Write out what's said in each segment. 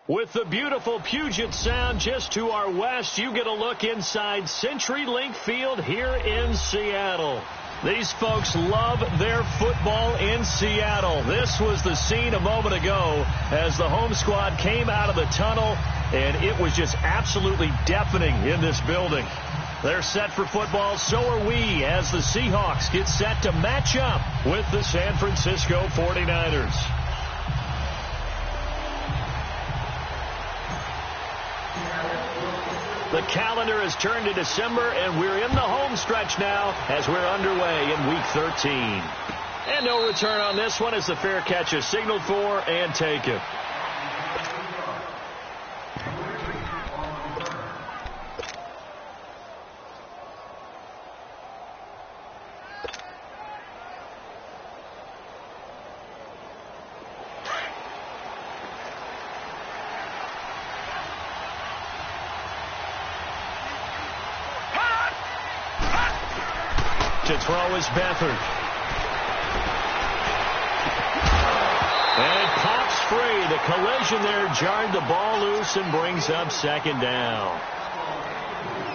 With the beautiful Puget Sound just to our west, you get a look inside CenturyLink Field here in Seattle. These folks love their football in Seattle. This was the scene a moment ago as the home squad came out of the tunnel, and it was just absolutely deafening in this building. They're set for football, so are we, as the Seahawks get set to match up with the San Francisco 49ers. The calendar has turned to December, and we're in the home stretch now as we're underway in Week 13. And no return on this one as the fair catch is signaled for and taken. To throw is Beathard. And it pops free. The collision there jarred the ball loose and brings up second down.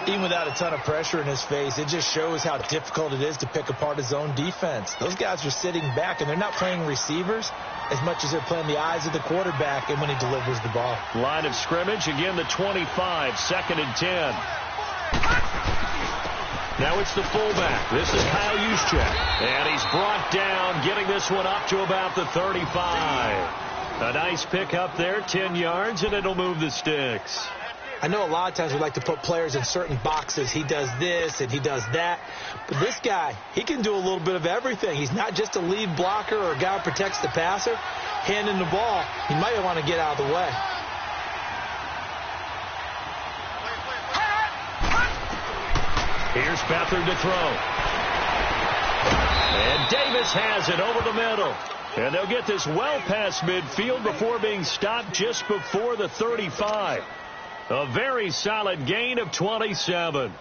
Even without a ton of pressure in his face, it just shows how difficult it is to pick apart his own defense. Those guys are sitting back, and they're not playing receivers as much as they're playing the eyes of the quarterback and when he delivers the ball. Line of scrimmage, again the 25, 2nd and 10. Now it's the fullback. This is Kyle Juszczyk. And he's brought down, getting this one up to about the 35. A nice pick up there, 10 yards, and it'll move the sticks. I know a lot of times we like to put players in certain boxes. He does this and he does that. But this guy, he can do a little bit of everything. He's not just a lead blocker or a guy who protects the passer. Handing the ball, he might want to get out of the way. Here's Beathard to throw. And Davis has it over the middle. And they'll get this well past midfield before being stopped just before the 35. A very solid gain of 27.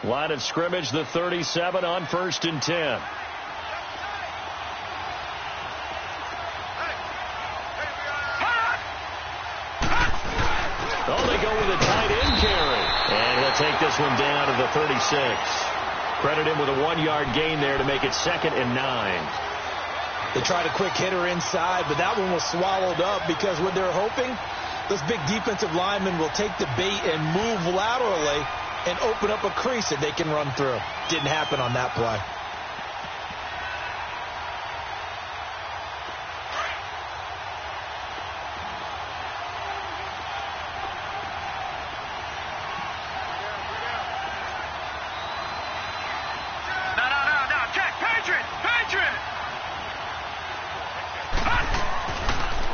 Line of scrimmage, the 37 on 1st and 10. Oh, they go with a tight end carry. And he'll take this one down to the 36. Credit him with a 1-yard gain there to make it 2nd and 9. They tried a quick hitter inside, but that one was swallowed up because what they're hoping, those big defensive linemen will take the bait and move laterally and open up a crease that they can run through. Didn't happen on that play.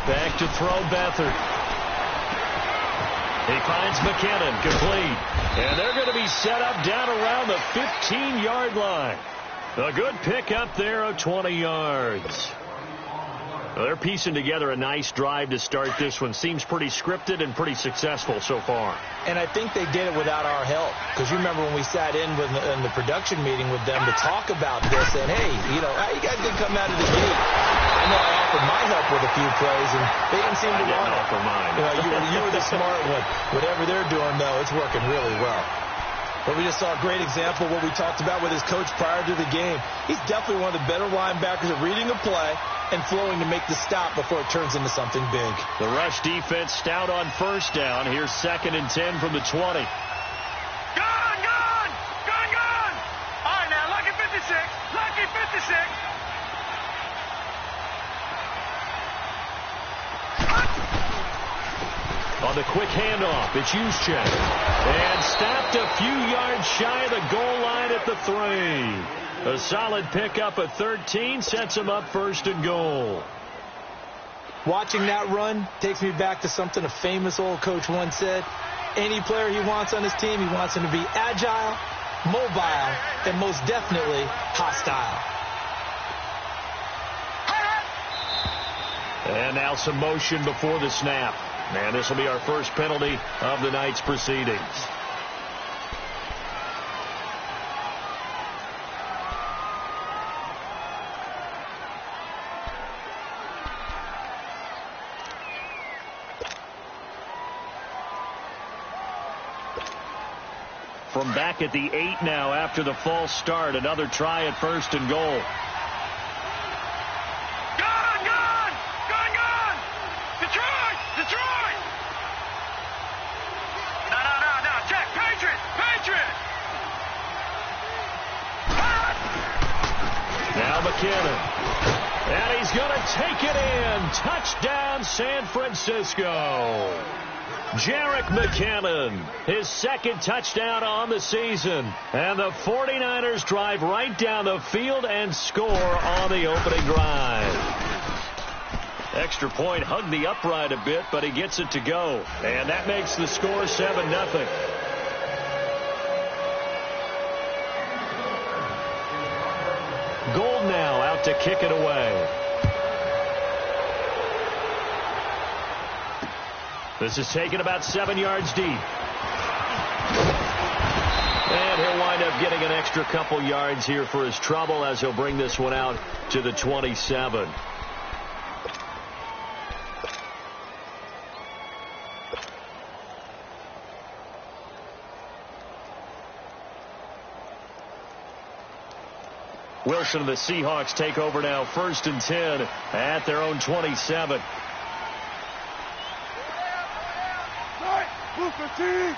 Back to throw Beathard. He finds McKinnon, complete. And they're going to be set up down around the 15-yard line. A good pickup there of 20 yards. Well, they're piecing together a nice drive to start this one. Seems pretty scripted and pretty successful so far. And I think they did it without our help. Because you remember when we sat in the production meeting with them to talk about this, and hey, you know, how you guys didn't come out of the gate. I know I offered my help with a few plays, and they didn't seem to want it. Offer mine. You were the smart one. Whatever they're doing, though, it's working really well. But we just saw a great example of what we talked about with his coach prior to the game. He's definitely one of the better linebackers at reading a play and flowing to make the stop before it turns into something big. The rush defense stout on 1st down. Here's 2nd and 10 from the 20. Gone! All right, now, lucky 56. Lucky 56. On the quick handoff, it's Juszczyk. And stopped a few yards shy of the goal line at the 3. A solid pickup of 13 sets him up 1st and goal. Watching that run takes me back to something a famous old coach once said. Any player he wants on his team, he wants him to be agile, mobile, and most definitely hostile. And now some motion before the snap. And this will be our first penalty of the night's proceedings. from back at the 8 now after the false start. Another try at 1st and goal. Detroit! No. Jack, Patriot! Now McKinnon. And he's going to take it in. Touchdown, San Francisco. Jerick McKinnon, his 2nd touchdown on the season. And the 49ers drive right down the field and score on the opening drive. Extra point, hugged the upright a bit, but he gets it to go. And that makes the score 7-0. Gold now out to kick it away. This is taken about 7 yards deep. And he'll wind up getting an extra couple yards here for his trouble as he'll bring this one out to the 27. Wilson and the Seahawks take over now, 1st and 10 at their own 27. W13.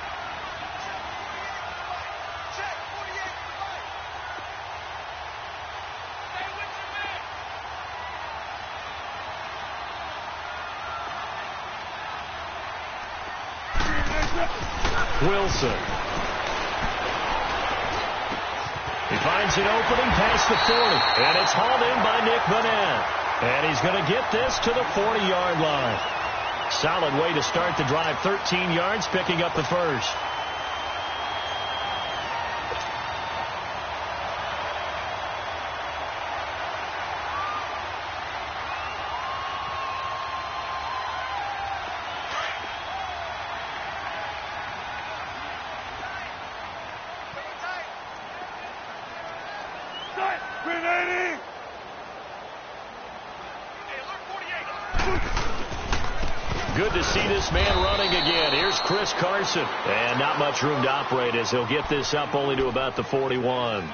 Wilson. He finds an opening past the 40, and it's hauled in by Nick Burnett. And he's going to get this to the 40-yard line. Solid way to start the drive, 13 yards, picking up the first. Good to see this man running again. Here's Chris Carson. And not much room to operate as he'll get this up only to about the 41.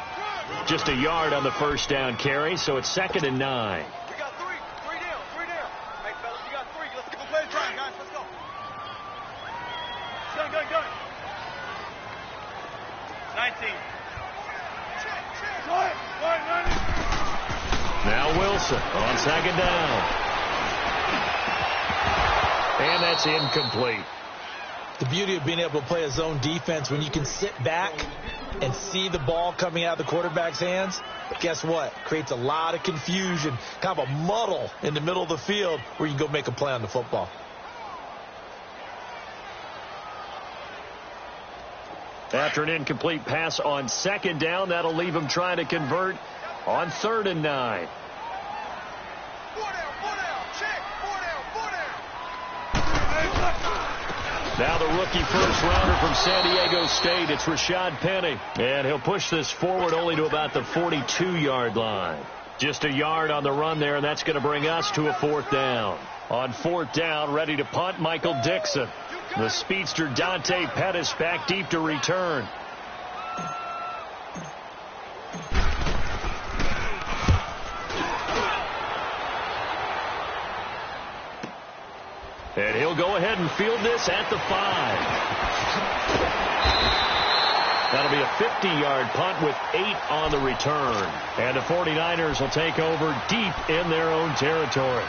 Just a yard on the first down carry, so it's 2nd and 9. We got three down. Hey, fellas, we got 3. Let's go play the time, guys. Let's go. Gun. 19. Now Wilson on 2nd down. And that's incomplete. The beauty of being able to play a zone defense when you can sit back and see the ball coming out of the quarterback's hands. Guess what? Creates a lot of confusion, kind of a muddle in the middle of the field where you can go make a play on the football. After an incomplete pass on 2nd down, that'll leave him trying to convert on 3rd and 9. Now the rookie first-rounder from San Diego State, it's Rashad Penny. And he'll push this forward only to about the 42-yard line. Just a yard on the run there, and that's going to bring us to a 4th down. On 4th down, ready to punt, Michael Dixon. The speedster Dante Pettis back deep to return. And he'll go ahead and field this at the 5. That'll be a 50-yard punt with 8 on the return. And the 49ers will take over deep in their own territory.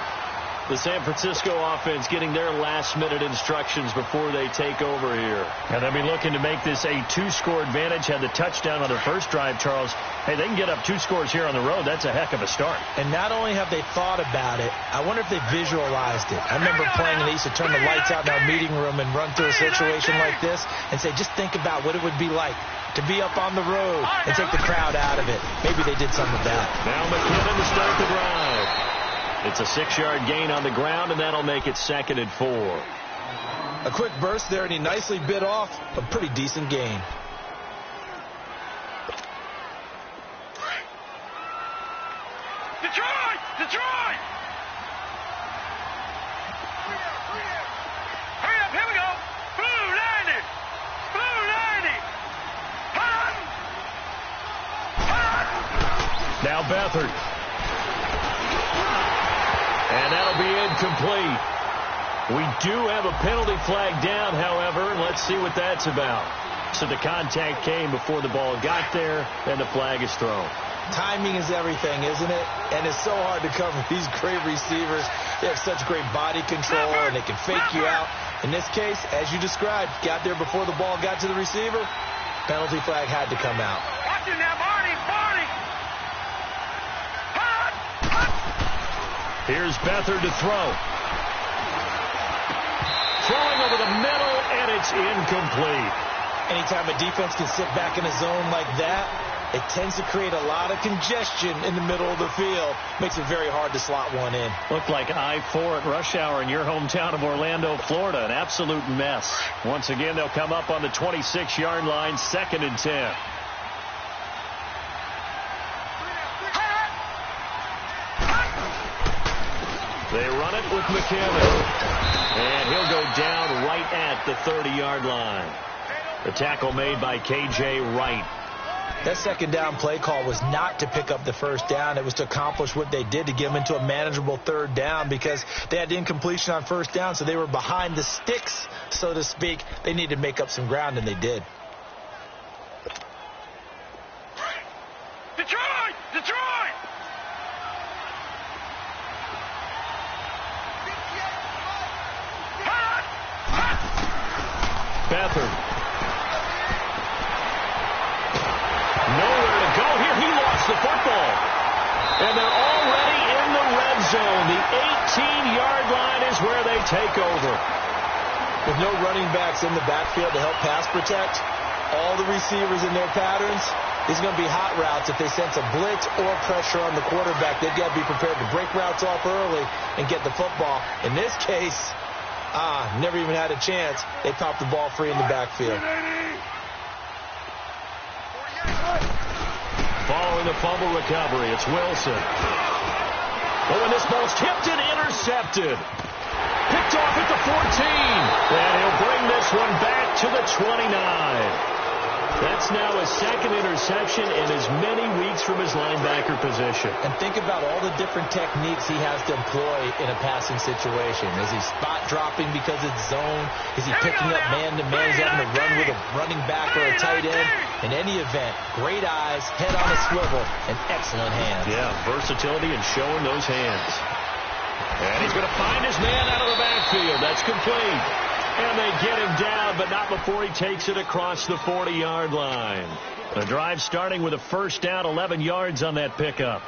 The San Francisco offense getting their last-minute instructions before they take over here. And they'll be looking to make this a 2-score advantage. Had the touchdown on their first drive, Charles. Hey, they can get up 2 scores here on the road. That's a heck of a start. And not only have they thought about it, I wonder if they visualized it. I remember playing, and they used to turn the lights out in our meeting room and run through a situation like this and say, just think about what it would be like to be up on the road and take the crowd out of it. Maybe they did something with that. Now McKinnon to start the drive. It's a 6-yard gain on the ground, and that'll make it 2nd and 4. A quick burst there, and he nicely bit off a pretty decent gain. Detroit! Hurry up, here we go. Blue 90. Now Beathard. And that'll be incomplete. We do have a penalty flag down, however, and let's see what that's about. So the contact came before the ball got there, and the flag is thrown. Timing is everything, isn't it? And it's so hard to cover these great receivers. They have such great body control, and they can fake you out. In this case, as you described, got there before the ball got to the receiver. Penalty flag had to come out. Watch it now, Marty! Here's Beathard to throw. Throwing over the middle, and it's incomplete. Anytime a defense can sit back in a zone like that, it tends to create a lot of congestion in the middle of the field. Makes it very hard to slot one in. Looked like I-4 at rush hour in your hometown of Orlando, Florida. An absolute mess. Once again, they'll come up on the 26-yard line, 2nd and 10. They run it with McKinnon. And he'll go down right at the 30-yard line. The tackle made by K.J. Wright. That second down play call was not to pick up the first down. It was to accomplish what they did, to get them into a manageable third down, because they had incompletion on first down, so they were behind the sticks, so to speak. They needed to make up some ground, and they did. Detroit! Detroit! Beathard. Nowhere to go here. He lost the football. And they're already in the red zone. The 18-yard line is where they take over. With no running backs in the backfield to help pass protect, all the receivers in their patterns, these are going to be hot routes. If they sense a blitz or pressure on the quarterback, they've got to be prepared to break routes off early and get the football. In this case, never even had a chance. They popped the ball free in the backfield. Following the fumble recovery, it's Wilson. Oh, and this ball's tipped and intercepted. Picked off at the 14. And he'll bring this one back to the 29. That's now his second interception in as many weeks from his linebacker position. And think about all the different techniques he has to employ in a passing situation. Is he spot dropping because it's zone? Is he picking up man-to-man? Is he having to run with a running back or a tight end? In any event, great eyes, head on a swivel, and excellent hands. Yeah, versatility and showing those hands. And he's going to find his man out of the backfield. That's complete. And they get him down, but not before he takes it across the 40-yard line. The drive starting with a first down, 11 yards on that pickup.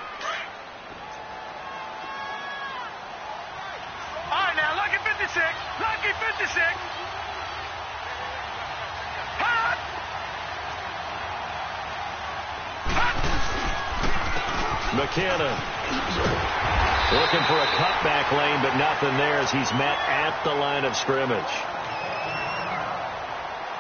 All right, now, lucky 56. Lucky 56. McKinnon looking for a cutback lane, but nothing there as he's met at the line of scrimmage.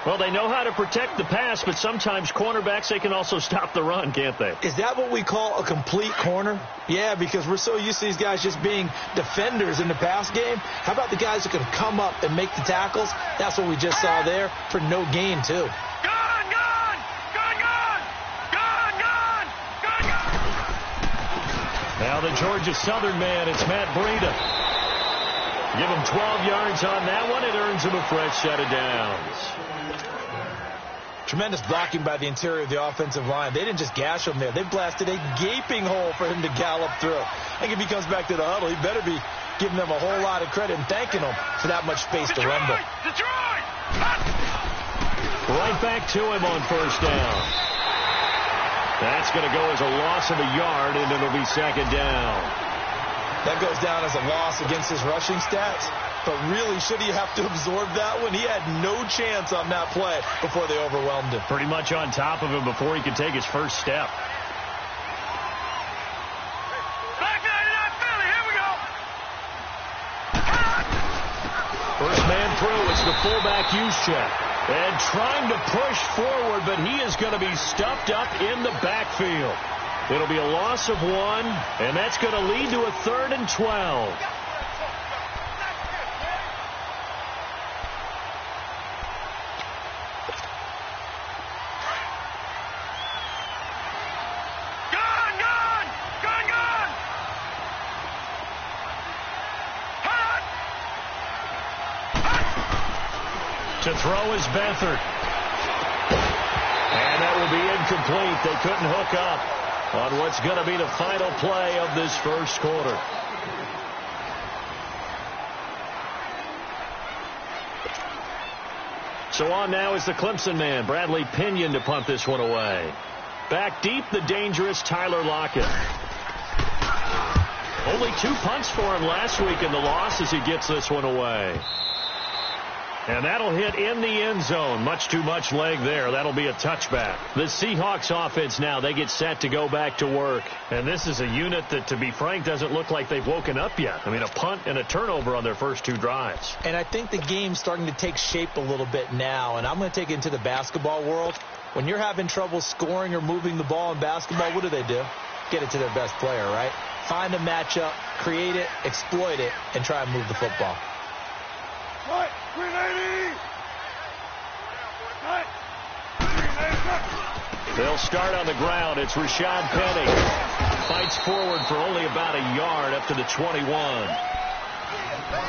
Well, they know how to protect the pass, but sometimes cornerbacks, they can also stop the run, can't they? Is that what we call a complete corner? Yeah, because we're so used to these guys just being defenders in the pass game. How about the guys who can come up and make the tackles? That's what we just saw there for no gain, too. Now the Georgia Southern man, it's Matt Breida. Give him 12 yards on that one. It earns him a fresh set of downs. Tremendous blocking by the interior of the offensive line. They didn't just gash him there. They blasted a gaping hole for him to gallop through. I think if he comes back to the huddle, he better be giving them a whole lot of credit and thanking them for that much space to rumble. Right back to him on first down. That's going to go as a loss of a yard, and it'll be second down. That goes down as a loss against his rushing stats. But really, should he have to absorb that one? He had no chance on that play before they overwhelmed him. Pretty much on top of him before he could take his first step. First man through, it's the fullback Juszczyk. And trying to push forward, but he is going to be stuffed up in the backfield. It'll be a loss of one, and that's going to lead to a 3rd and 12. To throw is Beathard. And that will be incomplete. They couldn't hook up on what's going to be the final play of this first quarter. So on now is the Clemson man, Bradley Pinion, to punt this one away. Back deep, the dangerous Tyler Lockett. Only 2 punts for him last week in the loss as he gets this one away. And that'll hit in the end zone. Much too much leg there. That'll be a touchback. The Seahawks offense now, they get set to go back to work. And this is a unit that, to be frank, doesn't look like they've woken up yet. I mean, a punt and a turnover on their first 2 drives. And I think the game's starting to take shape a little bit now. And I'm going to take it into the basketball world. When you're having trouble scoring or moving the ball in basketball, what do? Get it to their best player, right? Find a matchup, create it, exploit it, and try and move the football. Right, 380. Right. They'll start on the ground. It's Rashad Penny. Fights forward for only about a yard up to the 21.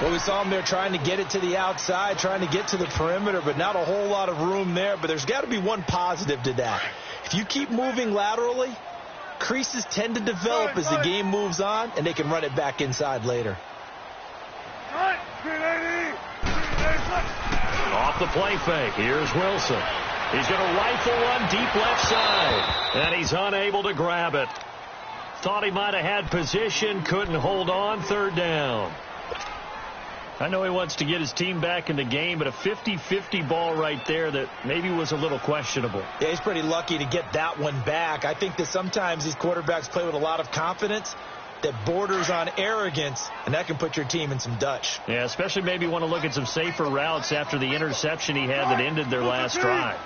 Well, we saw him there trying to get it to the outside, trying to get to the perimeter, but not a whole lot of room there. But there's got to be one positive to that. If you keep moving laterally, creases tend to develop as the game moves on, and they can run it back inside later. Right, 380. Off the play fake. Here's Wilson. He's going to rifle one deep left side. And he's unable to grab it. Thought he might have had position. Couldn't hold on. Third down. I know he wants to get his team back in the game, but a 50-50 ball right there that maybe was a little questionable. Yeah, he's pretty lucky to get that one back. I think that sometimes these quarterbacks play with a lot of confidence that borders on arrogance, and that can put your team in some Dutch. Yeah, especially maybe want to look at some safer routes after the interception he had that ended their last drive.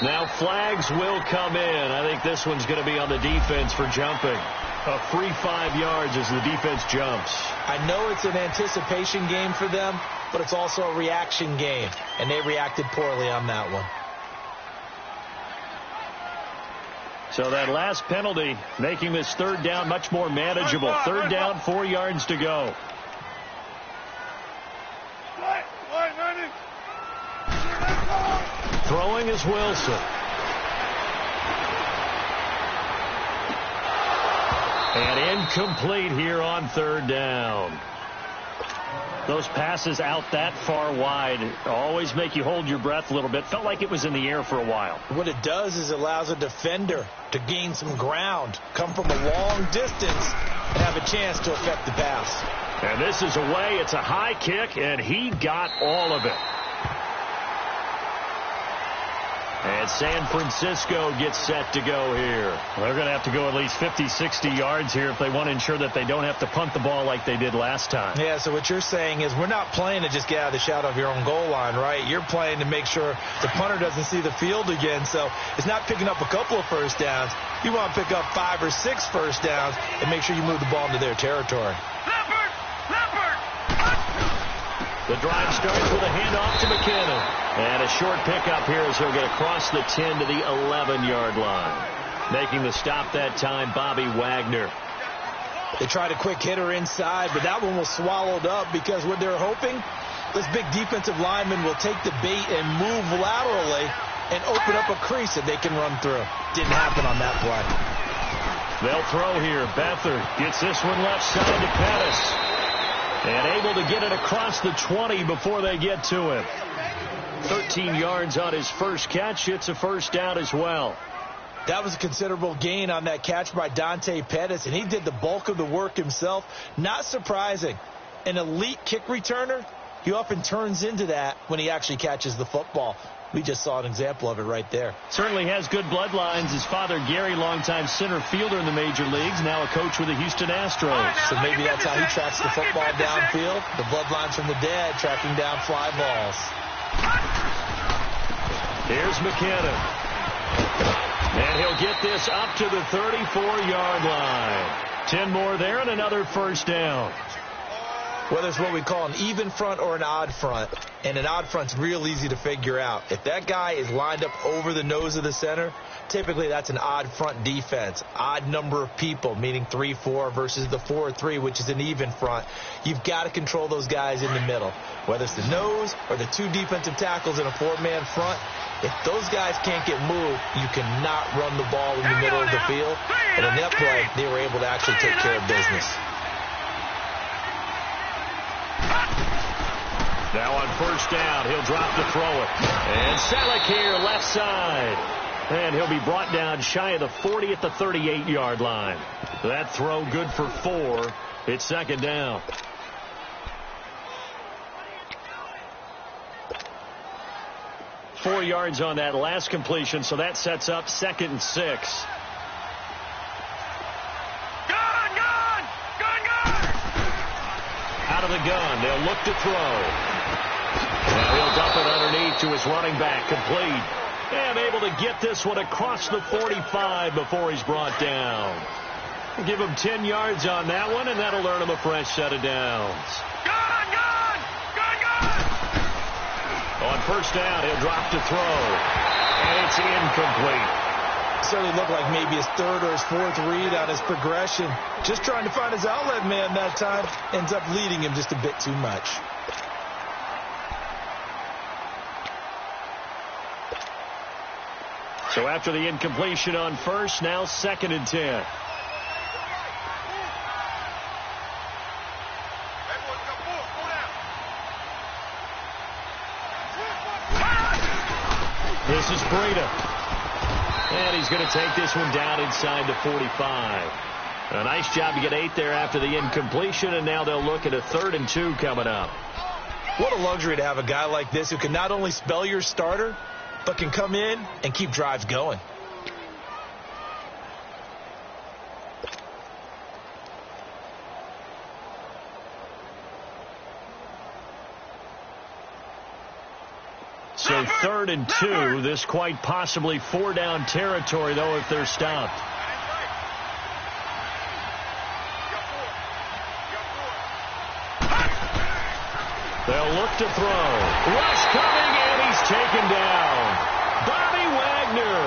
Now flags will come in. I think this one's going to be on the defense for jumping. A free 5 yards as the defense jumps. I know it's an anticipation game for them, but it's also a reaction game, and they reacted poorly on that one. So that last penalty making this third down much more manageable. Third down, 4 yards to go. Throwing is Wilson. And incomplete here on third down. Those passes out that far wide always make you hold your breath a little bit. Felt like it was in the air for a while. What it does is it allows a defender to gain some ground, come from a long distance, and have a chance to affect the pass. And this is away. It's a high kick, and he got all of it. And San Francisco gets set to go here. They're going to have to go at least 50, 60 yards here if they want to ensure that they don't have to punt the ball like they did last time. Yeah, so what you're saying is we're not playing to just get out of the shadow of your own goal line, right? You're playing to make sure the punter doesn't see the field again. So it's not picking up a couple of first downs. You want to pick up 5 or 6 first downs and make sure you move the ball into their territory. The drive starts with a handoff to McKinnon. And a short pickup here as he'll get across the 10 to the 11-yard line. Making the stop that time, Bobby Wagner. They tried a quick hitter inside, but that one was swallowed up because what they're hoping, this big defensive lineman will take the bait and move laterally and open up a crease that they can run through. Didn't happen on that play. They'll throw here. Beathard gets this one left side to Pettis. And able to get it across the 20 before they get to him. 13 yards on his first catch. It's a first down as well. That was a considerable gain on that catch by Dante Pettis, and he did the bulk of the work himself. Not surprising. An elite kick returner, he often turns into that when he actually catches the football. We just saw an example of it right there. Certainly has good bloodlines. His father, Gary, longtime center fielder in the major leagues, now a coach with the Houston Astros. So maybe that's how he tracks the football downfield. The bloodlines from the dad tracking down fly balls. Here's McKinnon. And he'll get this up to the 34-yard line. 10 more there and another first down. Whether it's what we call an even front or an odd front, and an odd front's real easy to figure out. If that guy is lined up over the nose of the center, typically that's an odd front defense. Odd number of people, meaning 3-4 versus the 4-3, which is an even front. You've got to control those guys in the middle. Whether it's the nose or the two defensive tackles in a four-man front, if those guys can't get moved, you cannot run the ball in the middle of the field. And in that play, they were able to actually take care of business. Now on first down, he'll drop to throw it. And Selleck here, left side. And he'll be brought down shy of the 40 at the 38-yard line. That throw good for 4. It's second down. Four yards on that last completion, so that sets up 2nd and 6. Out of the gun, they'll look to throw. Now he'll dump it underneath to his running back, complete. And able to get this one across the 45 before he's brought down. Give him 10 yards on that one, and that'll earn him a fresh set of downs. On first down, he'll drop to throw. And it's incomplete. Certainly looked like maybe his 3rd or his 4th read on his progression. Just trying to find his outlet man that time. Ends up leading him just a bit too much. So after the incompletion on first, now 2nd and 10. This is Breida. And he's going to take this one down inside the 45. A nice job to get 8 there after the incompletion, and now they'll look at a 3rd and 2 coming up. What a luxury to have a guy like this who can not only spell your starter, but can come in and keep drives going. So 3rd and 2, this quite possibly 4-down territory, though, if they're stopped. They'll look to throw. Rush coming, and he's taken down. Bobby Wagner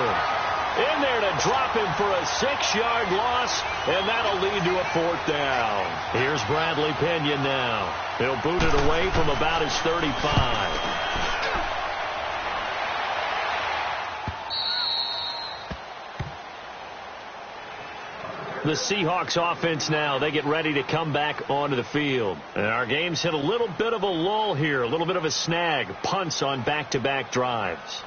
in there to drop him for a 6-yard loss, and that'll lead to a 4th down. Here's Bradley Pinion now. He'll boot it away from about his 35. The Seahawks offense now, they get ready to come back onto the field. And our game's hit a little bit of a lull here, a little bit of a snag, punts on back-to-back drives.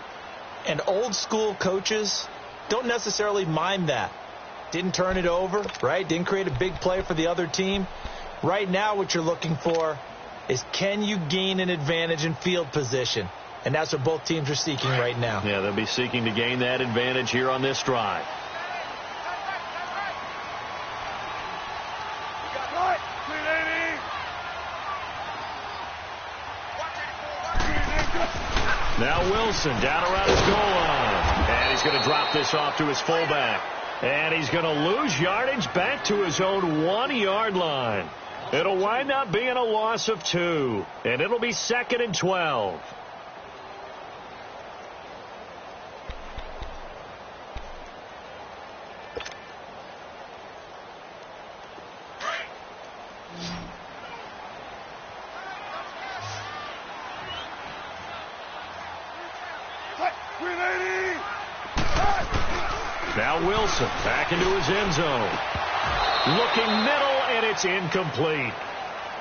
And old school coaches don't necessarily mind that. Didn't turn it over, right? Didn't create a big play for the other team. Right now what you're looking for is, can you gain an advantage in field position? And that's what both teams are seeking right now. Yeah, they'll be seeking to gain that advantage here on this drive. Now Wilson down around his goal line. And he's going to drop this off to his fullback. And he's going to lose yardage back to his own 1-yard line. It'll wind up being a loss of 2. And it'll be 2nd and 12. Now Wilson back into his end zone. Looking middle, and it's incomplete.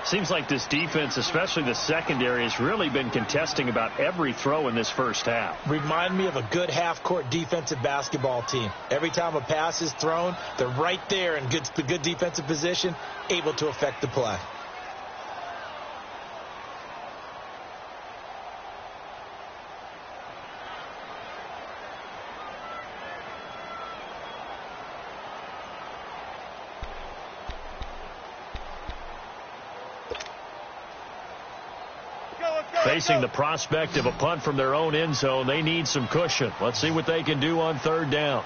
Seems like this defense, especially the secondary, has really been contesting about every throw in this first half. Remind me of a good half-court defensive basketball team. Every time a pass is thrown, they're right there in good defensive position, able to affect the play. Facing the prospect of a punt from their own end zone, they need some cushion. Let's see what they can do on 3rd down.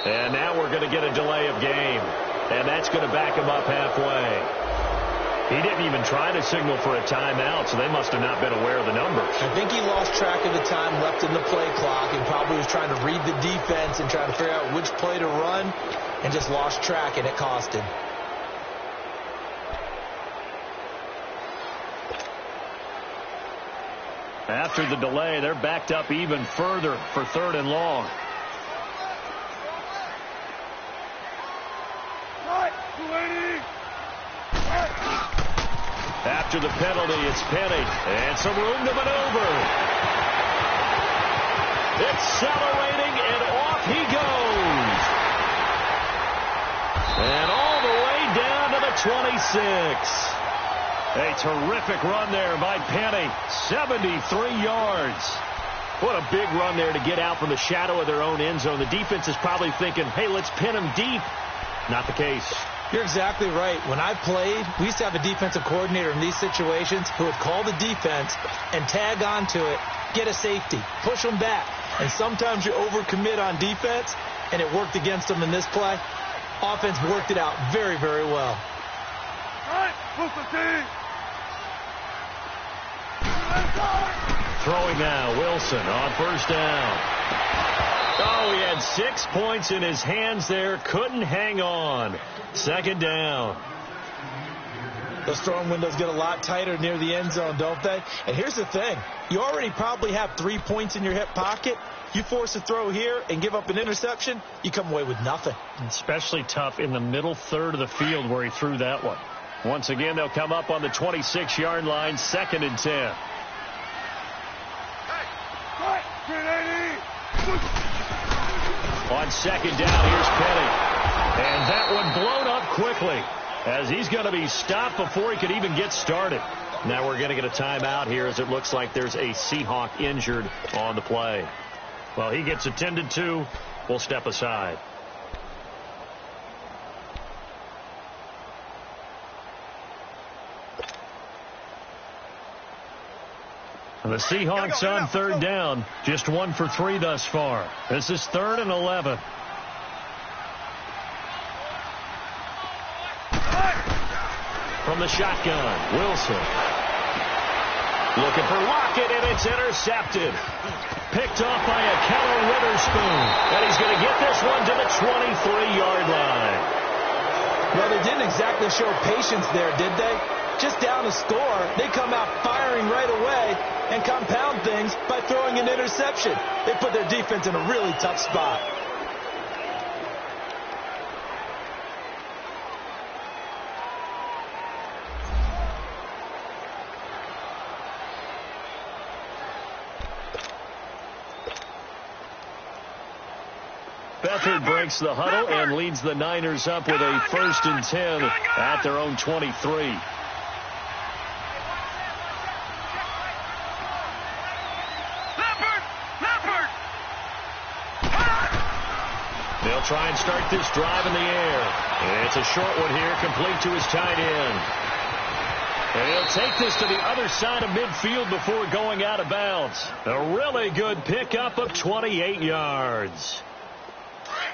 And now we're going to get a delay of game. and that's going to back him up halfway. He didn't even try to signal for a timeout, so they must have not been aware of the numbers. I think he lost track of the time left in the play clock and probably was trying to read the defense and trying to figure out which play to run and just lost track, and it cost him. After the delay, they're backed up even further for 3rd and long. After the penalty, it's Penny. And some room to maneuver. Accelerating, and off he goes. And all the way down to the 26. A terrific run there by Penny. 73 yards. What a big run there to get out from the shadow of their own end zone. The defense is probably thinking, hey, let's pin him deep. Not the case. You're exactly right. When I played, we used to have a defensive coordinator in these situations who would call the defense and tag onto it, get a safety, push them back. And sometimes you overcommit on defense, and it worked against them in this play. Offense worked it out very, very well. Throwing now, Wilson on 1st down. Oh, he had 6 points in his hands there. Couldn't hang on. 2nd down. Those throwing windows get a lot tighter near the end zone, don't they? And here's the thing. You already probably have 3 points in your hip pocket. You force a throw here and give up an interception, you come away with nothing. Especially tough in the middle third of the field where he threw that one. Once again, they'll come up on the 26-yard line, 2nd and 10. On 2nd down, here's Penny. And that one blown up quickly as he's going to be stopped before he could even get started. Now we're going to get a timeout here as it looks like there's a Seahawk injured on the play. Well, he gets attended to. We'll step aside. The Seahawks on 3rd down, just 1 for 3 thus far. This is 3rd and 11. From the shotgun, Wilson. Looking for Lockett, and it's intercepted. Picked off by a Keller Witherspoon. And he's going to get this one to the 23-yard line. Well, they didn't exactly show patience there, did they? Just down a score, they come out firing right away and compound things by throwing an interception. They put their defense in a really tough spot. Beathard breaks the huddle and leads the Niners up with a 1st and 10 at their own 23. They'll try and start this drive in the air. And it's a short one here, complete to his tight end. And he'll take this to the other side of midfield before going out of bounds. A really good pickup of 28 yards.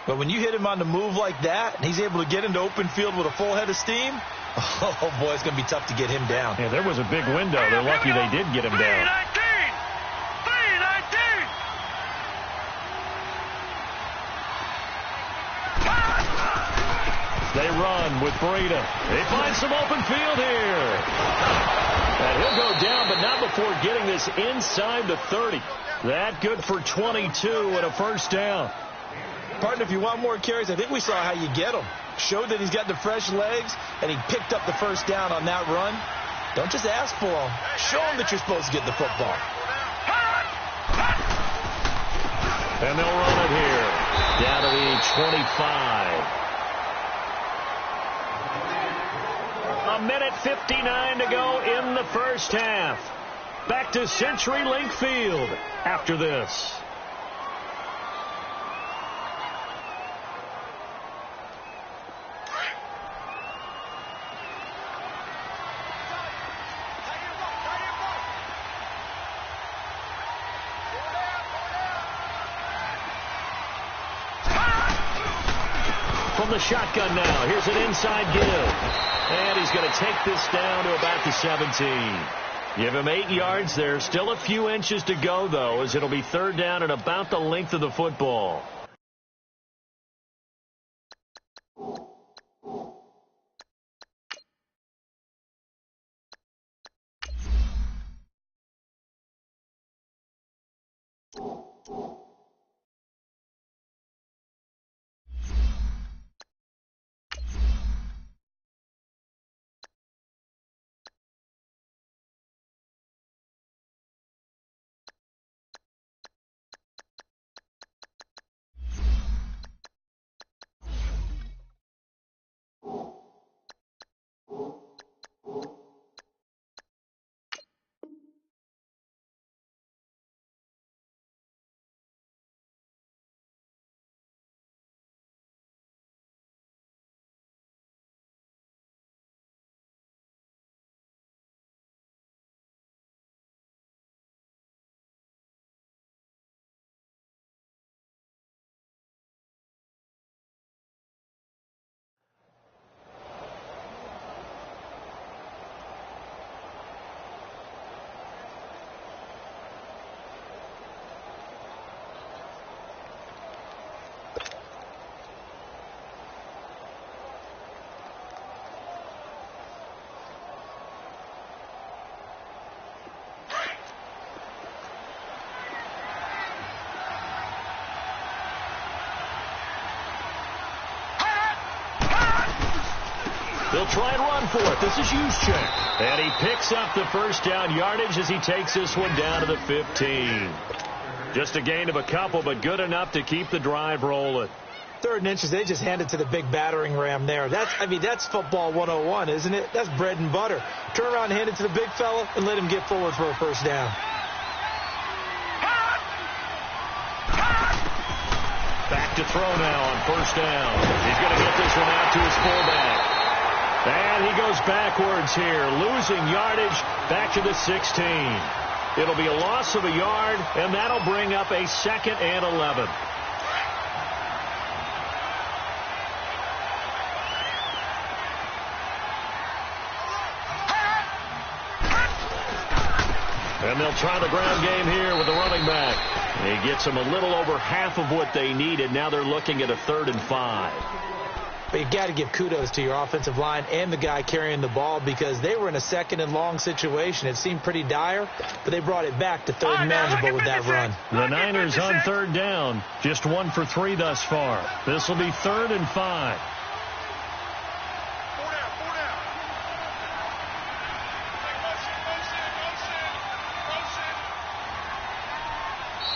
But when you hit him on the move like that, and he's able to get into open field with a full head of steam, oh, boy, it's going to be tough to get him down. Yeah, there was a big window. They're lucky they did get him down. They run with Breida. They find some open field here. And he'll go down, but not before getting this inside the 30. That good for 22 and a 1st down. Partner, if you want more carries, I think we saw how you get him. Showed that he's got the fresh legs, and he picked up the 1st down on that run. Don't just ask for him. Show him that you're supposed to get the football. And they'll run it here. Down to the 25. A minute 59 to go in the 1st half. Back to CenturyLink Field after this. from the shotgun now. Here's an inside give. And he's going to take this down to about the 17. Give him 8 yards there. Still a few inches to go, though, as it'll be third down and about the length of the football. They'll try and run for it. This is Juszczyk. And he picks up the first down yardage as he takes this one down to the 15. Just a gain of a couple, but good enough to keep the drive rolling. 3rd and inches, they just hand it to the big battering ram there. That's football 101, isn't it? That's bread and butter. Turn around and hand it to the big fella and let him get forward for a first down. Back to throw now on first down. He's going to get this one out to his fullback. And he goes backwards here, losing yardage back to the 16. It'll be a loss of a yard, and that'll bring up a 2nd and 11. And they'll try the ground game here with the running back. He gets them a little over half of what they needed. Now they're looking at a 3rd and 5. But you got to give kudos to your offensive line and the guy carrying the ball because they were in a 2nd and long situation. It seemed pretty dire, but they brought it back to 3rd and manageable with that run. The Niners on 3rd down, just 1 for 3 thus far. This will be 3rd and 5.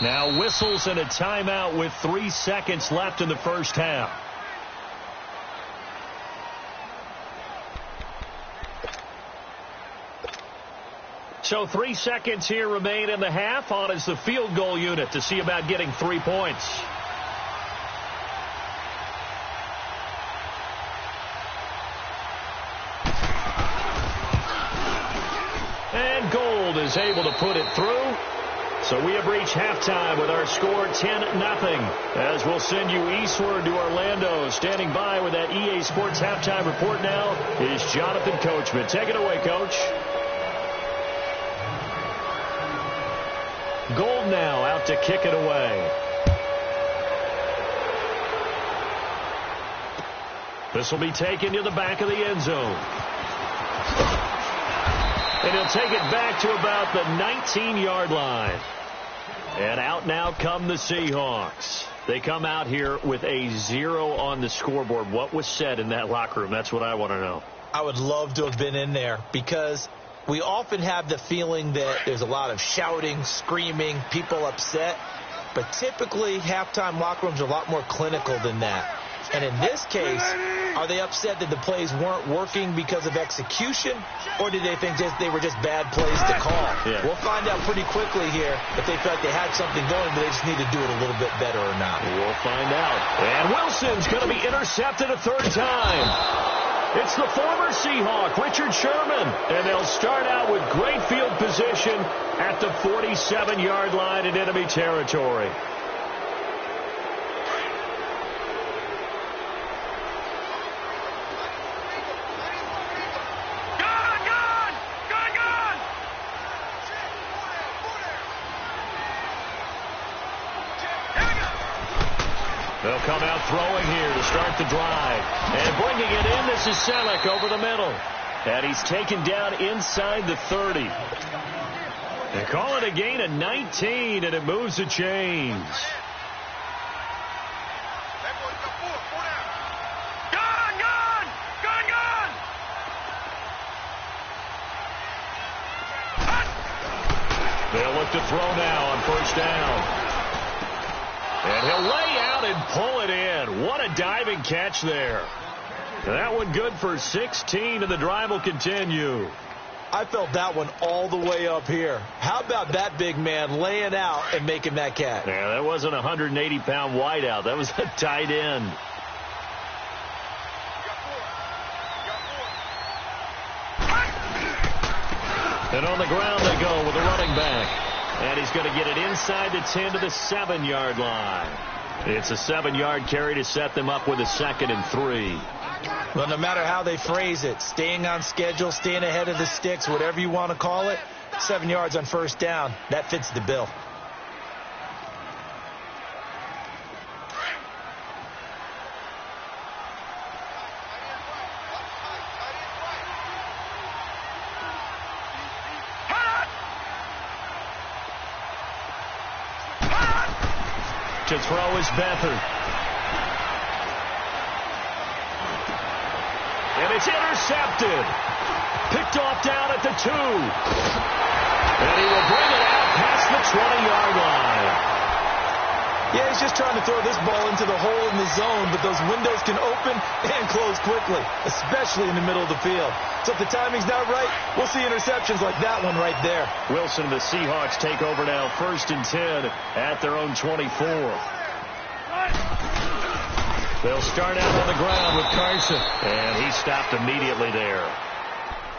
Now whistles and a timeout with 3 seconds left in the first half. So 3 seconds here remain in the half. On is the field goal unit to see about getting 3 points. And Gold is able to put it through. So we have reached halftime with our score 10-0. As we'll send you eastward to Orlando. Standing by with that EA Sports halftime report now is Jonathan Coachman. Take it away, Coach. Gold now out to kick it away. This will be taken to the back of the end zone. And he'll take it back to about the 19-yard line. And out now come the Seahawks. They come out here with a 0 on the scoreboard. What was said in that locker room? That's what I want to know. I would love to have been in there because we often have the feeling that there's a lot of shouting, screaming, people upset. But typically, halftime locker rooms are a lot more clinical than that. And in this case, are they upset that the plays weren't working because of execution, or did they think they were just bad plays to call? Yeah. We'll find out pretty quickly here if they felt they had something going, but they just need to do it a little bit better or not. We'll find out. And Wilson's going to be intercepted a 3rd time. It's the former Seahawk, Richard Sherman, and they'll start out with great field position at the 47-yard line in enemy territory. They'll come out throwing here to start the drive. And bringing it in, this is Selleck over the middle. And he's taken down inside the 30. They call it a gain of 19, and it moves the chains. They'll look to throw now on first down. And he'll lay out and pull it in. What a diving catch there. That one good for 16, and the drive will continue. I felt that one all the way up here. How about that big man laying out and making that catch? Yeah, that wasn't a 180-pound wideout. That was a tight end. And on the ground they go with a running back. And he's going to get it inside the 10 to the 7-yard line. It's a 7-yard carry to set them up with a 2nd and 3. Well, no matter how they phrase it, staying on schedule, staying ahead of the sticks, whatever you want to call it, 7 yards on first down, that fits the bill. To throw is Beathard. And it's intercepted. Picked off down at the 2. And he will bring it out past the 20-yard line. Yeah, he's just trying to throw this ball into the hole in the zone, but those windows can open and close quickly, especially in the middle of the field. So if the timing's not right, we'll see interceptions like that one right there. Wilson and the Seahawks take over now, 1st and 10 at their own 24. They'll start out on the ground with Carson. And he stopped immediately there.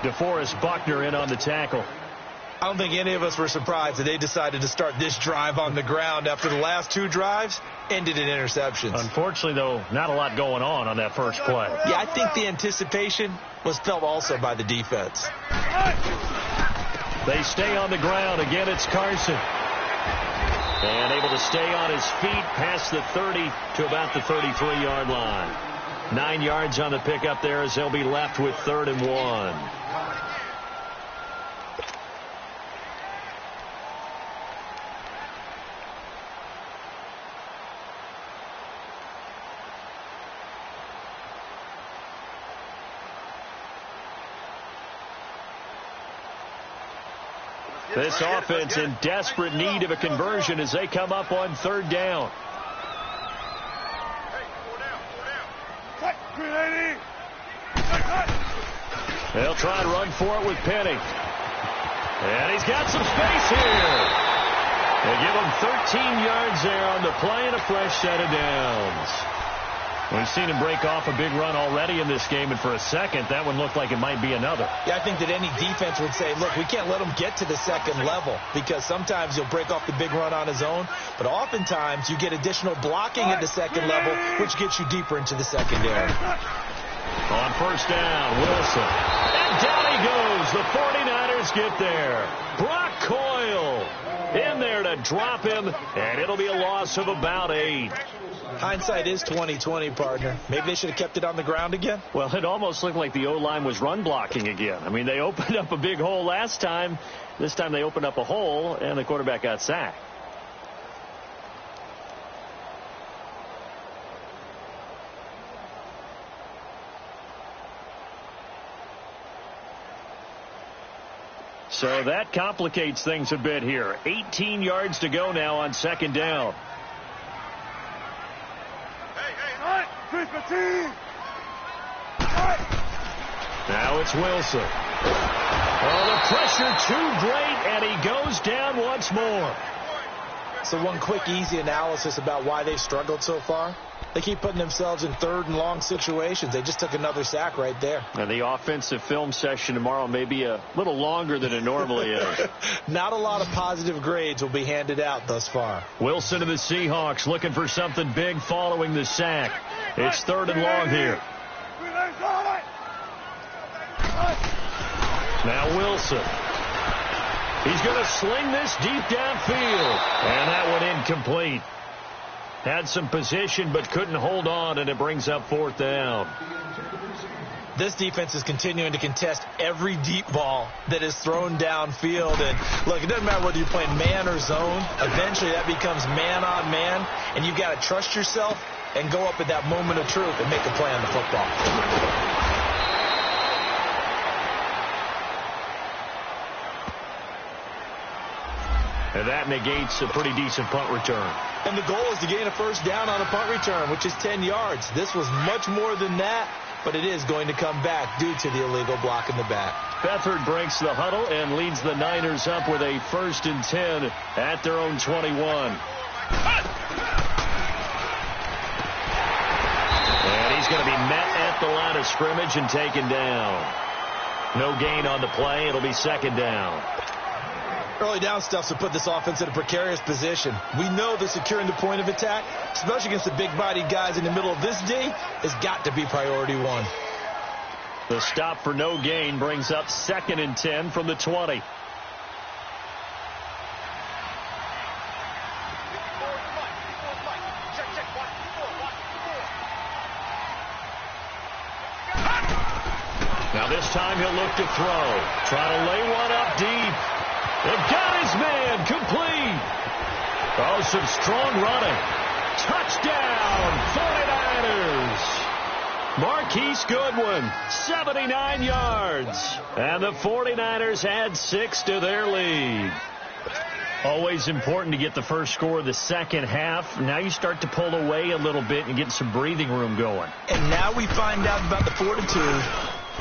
DeForest Buckner in on the tackle. I don't think any of us were surprised that they decided to start this drive on the ground after the last 2 drives ended in interceptions. Unfortunately, though, not a lot going on that first play. Yeah, I think the anticipation was felt also by the defense. They stay on the ground. Again, it's Carson. And able to stay on his feet past the 30 to about the 33-yard line. 9 yards on the pickup there as they'll be left with 3rd and 1. This offense in desperate need of a conversion as they come up on 3rd down. They'll try and run for it with Penny. And he's got some space here. They give him 13 yards there on the play and a fresh set of downs. We've seen him break off a big run already in this game, and for a second, that one looked like it might be another. Yeah, I think that any defense would say, look, we can't let him get to the 2nd level, because sometimes he'll break off the big run on his own, but oftentimes you get additional blocking at the 2nd level, which gets you deeper into the secondary. On first down, Wilson. And down he goes. The 49ers get there. Brock Coyle in there to drop him, and it'll be a loss of about 8. Hindsight is 20/20, partner. Maybe they should have kept it on the ground again. Well, it almost looked like the O-line was run blocking again. I mean, they opened up a big hole last time. This time they opened up a hole, and the quarterback got sacked. So that complicates things a bit here. 18 yards to go now on 2nd down. Now it's Wilson. Oh, the pressure too great, and he goes down once more. So one quick, easy analysis about why they've struggled so far. They keep putting themselves in 3rd and long situations. They just took another sack right there. And the offensive film session tomorrow may be a little longer than it normally is. Not a lot of positive grades will be handed out thus far. Wilson and the Seahawks looking for something big following the sack. It's 3rd and long here. Now Wilson. He's going to sling this deep downfield. And that one incomplete. Had some position but couldn't hold on, and it brings up 4th down. This defense is continuing to contest every deep ball that is thrown downfield. And, look, it doesn't matter whether you're playing man or zone. Eventually that becomes man on man, and you've got to trust yourself and go up at that moment of truth and make a play on the football. And that negates a pretty decent punt return. And the goal is to gain a 1st down on a punt return, which is 10 yards. This was much more than that, but it is going to come back due to the illegal block in the back. Beathard breaks the huddle and leads the Niners up with a 1st and 10 at their own 21. And he's going to be met at the line of scrimmage and taken down. No gain on the play. It'll be 2nd down. Early down stuff to put this offense in a precarious position. We know that securing the point of attack, especially against the big-bodied guys in the middle of this D, has got to be priority 1. The stop for no gain brings up 2nd and 10 from the 20. Now this time he'll look to throw. Trying to lay one up deep. They've got his man complete. Oh, some strong running. Touchdown, 49ers. Marquise Goodwin, 79 yards. And the 49ers add 6 to their lead. Always important to get the first score of the second half. Now you start to pull away a little bit and get some breathing room going. And now we find out about the fortitude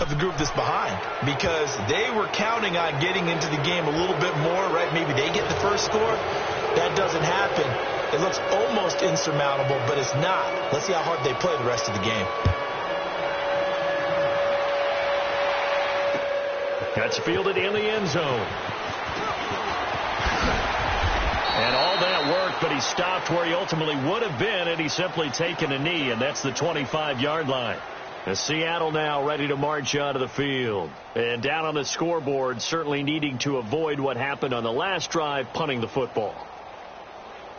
of the group that's behind, because they were counting on getting into the game a little bit more, right? Maybe they get the first score. That doesn't happen. It looks almost insurmountable, but it's not. Let's see how hard they play the rest of the game. That's fielded in the end zone. And all that worked, but he stopped where he ultimately would have been, and he's simply taken a knee, and that's the 25-yard line. And Seattle now ready to march out of the field. And down on the scoreboard, certainly needing to avoid what happened on the last drive, punting the football.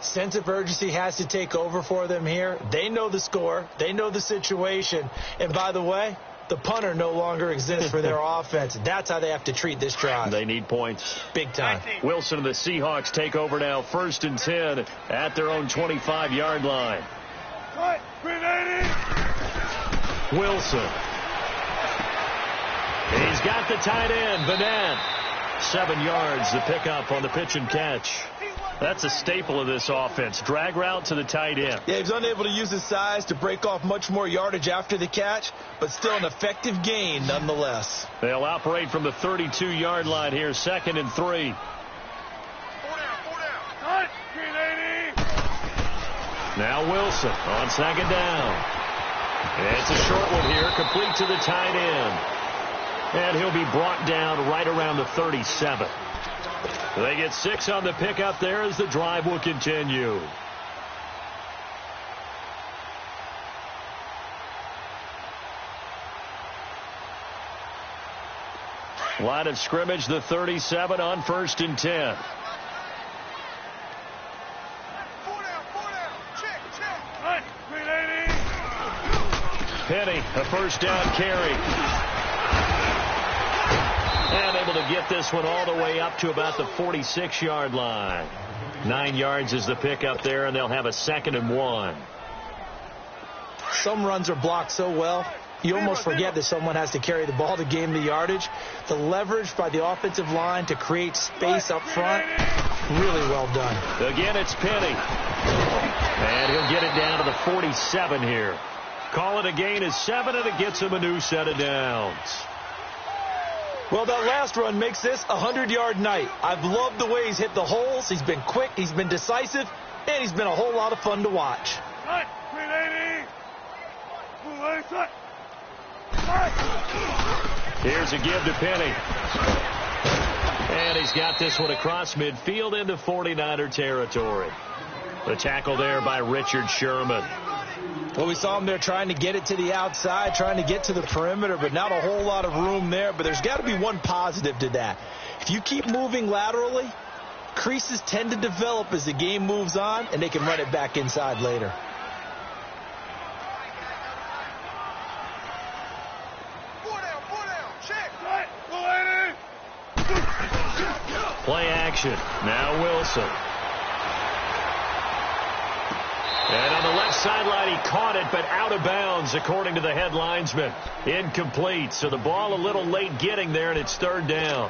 Sense of urgency has to take over for them here. They know the score. They know the situation. And by the way, the punter no longer exists for their offense. That's how they have to treat this drive. They need points. Big time. Wilson and the Seahawks take over now, 1st and 10 at their own 25-yard line. Wilson. He's got the tight end, Vanette. 7 yards, the pickup on the pitch and catch. That's a staple of this offense. Drag route to the tight end. Yeah, he was unable to use his size to break off much more yardage after the catch, but still an effective gain nonetheless. They'll operate from the 32-yard line here, 2nd and 3. 4 down. Now Wilson on 2nd down. It's a short one here, complete to the tight end. And he'll be brought down right around the 37. They get 6 on the pickup there as the drive will continue. Line of scrimmage, the 37 on 1st and 10. 4 down. Check. Penny, a 1st down carry. And able to get this one all the way up to about the 46-yard line. 9 yards is the pickup there, and they'll have a 2nd and 1. Some runs are blocked so well, you almost forget that someone has to carry the ball to gain the yardage. The leverage by the offensive line to create space up front, really well done. Again, it's Penny. And he'll get it down to the 47 here. Call it a gain of 7, and it gets him a new set of downs. Well, that last run makes this a 100-yard night. I've loved the way he's hit the holes. He's been quick, he's been decisive, and he's been a whole lot of fun to watch. Here's a give to Penny. And he's got this one across midfield into 49er territory. The tackle there by Richard Sherman. Well, we saw him there trying to get it to the outside, trying to get to the perimeter, but not a whole lot of room there. But there's got to be one positive to that. If you keep moving laterally, Creases tend to develop as the game moves on, and they can run it back inside later. Play action. Now Wilson. And on the left sideline, he caught it, but out of bounds, according to the head linesman. Incomplete. So the ball a little late getting there, and it's third down.